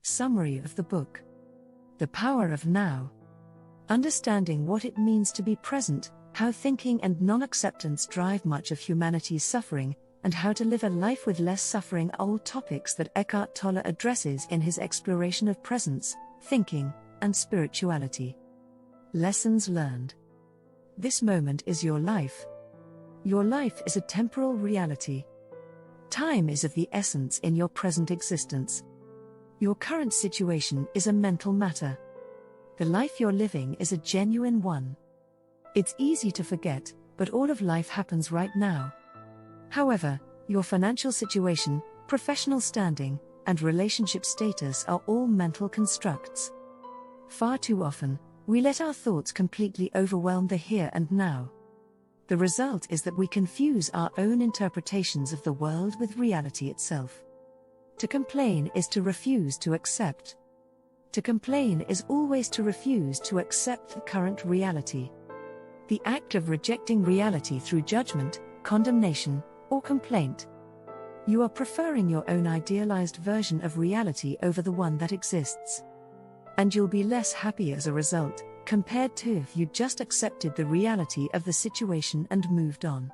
Summary of the book: The Power of Now. Understanding what it means to be present, how thinking and non-acceptance drive much of humanity's suffering, and how to live a life with less suffering are all topics that Eckhart Tolle addresses in his exploration of presence, thinking, and spirituality. Lessons learned. This moment is your life. Your life is a temporal reality. Time is of the essence in your present existence. Your current situation is a mental matter. The life you're living is a genuine one. It's easy to forget, but all of life happens right now. However, your financial situation, professional standing, and relationship status are all mental constructs. Far too often, we let our thoughts completely overwhelm the here and now. The result is that we confuse our own interpretations of the world with reality itself. To complain is to refuse to accept. To complain is always to refuse to accept the current reality. The act of rejecting reality through judgment, condemnation, or complaint. You are preferring your own idealized version of reality over the one that exists. And you'll be less happy as a result, compared to if you just accepted the reality of the situation and moved on.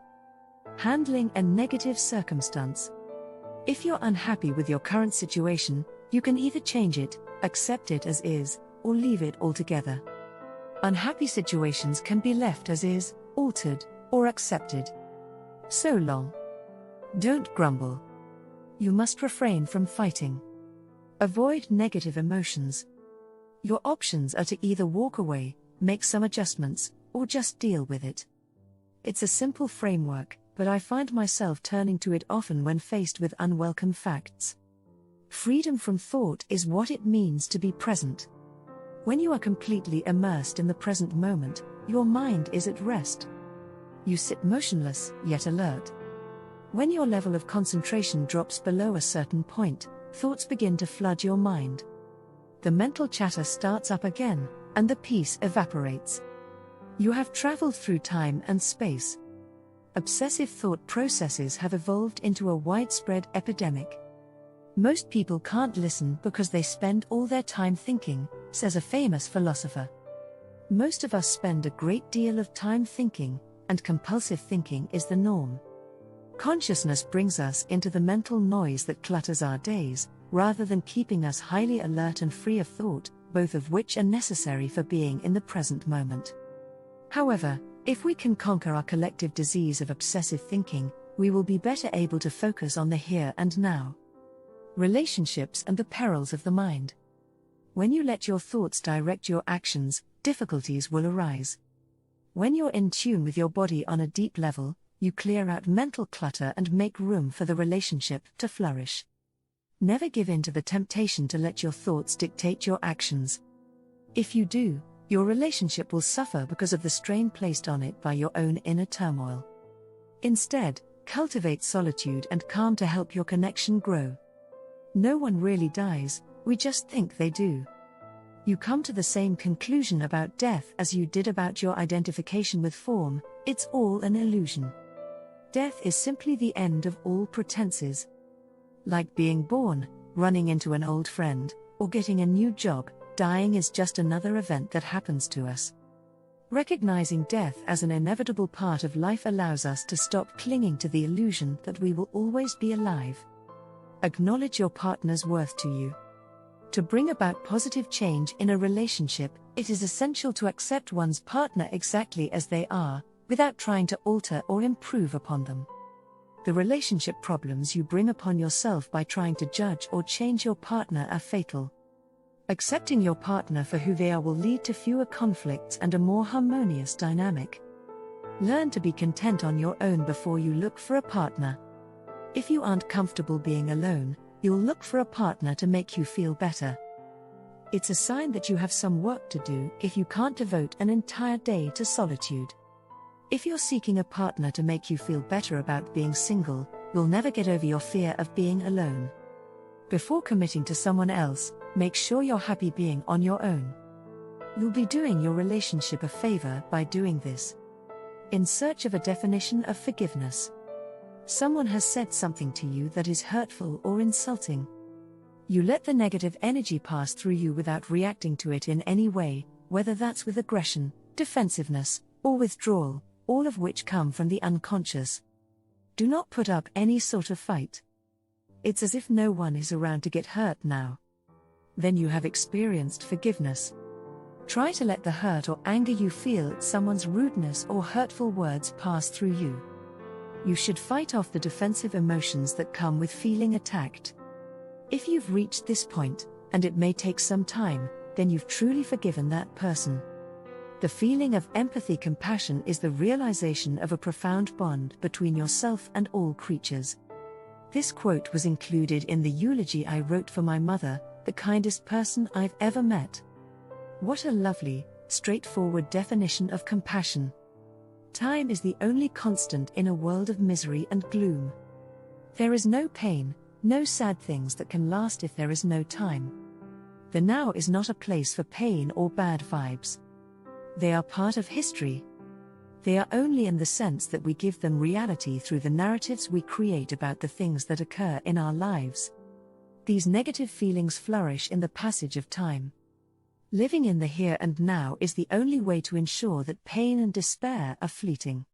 Handling a negative circumstance. If you're unhappy with your current situation, you can either change it, accept it as is, or leave it altogether. Unhappy situations can be left as is, altered, or accepted. So long. Don't grumble. You must refrain from fighting. Avoid negative emotions. Your options are to either walk away, make some adjustments, or just deal with it. It's a simple framework, but I find myself turning to it often when faced with unwelcome facts. Freedom from thought is what it means to be present. When you are completely immersed in the present moment, your mind is at rest. You sit motionless, yet alert. When your level of concentration drops below a certain point, thoughts begin to flood your mind. The mental chatter starts up again, and the peace evaporates. You have traveled through time and space. Obsessive thought processes have evolved into a widespread epidemic. Most people can't listen because they spend all their time thinking, says a famous philosopher. Most of us spend a great deal of time thinking, and compulsive thinking is the norm. Consciousness brings us into the mental noise that clutters our days, rather than keeping us highly alert and free of thought, both of which are necessary for being in the present moment. However, if we can conquer our collective disease of obsessive thinking, we will be better able to focus on the here and now. Relationships and the perils of the mind. When you let your thoughts direct your actions, difficulties will arise. When you're in tune with your body on a deep level, you clear out mental clutter and make room for the relationship to flourish. Never give in to the temptation to let your thoughts dictate your actions. If you do, your relationship will suffer because of the strain placed on it by your own inner turmoil. Instead, cultivate solitude and calm to help your connection grow. No one really dies, we just think they do. You come to the same conclusion about death as you did about your identification with form: it's all an illusion. Death is simply the end of all pretenses. Like being born, running into an old friend, or getting a new job, dying is just another event that happens to us. Recognizing death as an inevitable part of life allows us to stop clinging to the illusion that we will always be alive. Acknowledge your partner's worth to you. To bring about positive change in a relationship, it is essential to accept one's partner exactly as they are, without trying to alter or improve upon them. The relationship problems you bring upon yourself by trying to judge or change your partner are fatal. Accepting your partner for who they are will lead to fewer conflicts and a more harmonious dynamic. Learn to be content on your own before you look for a partner. If you aren't comfortable being alone, you'll look for a partner to make you feel better. It's a sign that you have some work to do if you can't devote an entire day to solitude. If you're seeking a partner to make you feel better about being single, you'll never get over your fear of being alone. Before committing to someone else, make sure you're happy being on your own. You'll be doing your relationship a favor by doing this. In search of a definition of forgiveness. Someone has said something to you that is hurtful or insulting. You let the negative energy pass through you without reacting to it in any way, whether that's with aggression, defensiveness, or withdrawal, all of which come from the unconscious. Do not put up any sort of fight. It's as if no one is around to get hurt now. Then you have experienced forgiveness. Try to let the hurt or anger you feel at someone's rudeness or hurtful words pass through you. You should fight off the defensive emotions that come with feeling attacked. If you've reached this point, and it may take some time, then you've truly forgiven that person. The feeling of empathy-compassion is the realization of a profound bond between yourself and all creatures. This quote was included in the eulogy I wrote for my mother, the kindest person I've ever met. What a lovely, straightforward definition of compassion. Time is the only constant in a world of misery and gloom. There is no pain, no sad things that can last if there is no time. The now is not a place for pain or bad vibes. They are part of history. They are only in the sense that we give them reality through the narratives we create about the things that occur in our lives. These negative feelings flourish in the passage of time. Living in the here and now is the only way to ensure that pain and despair are fleeting.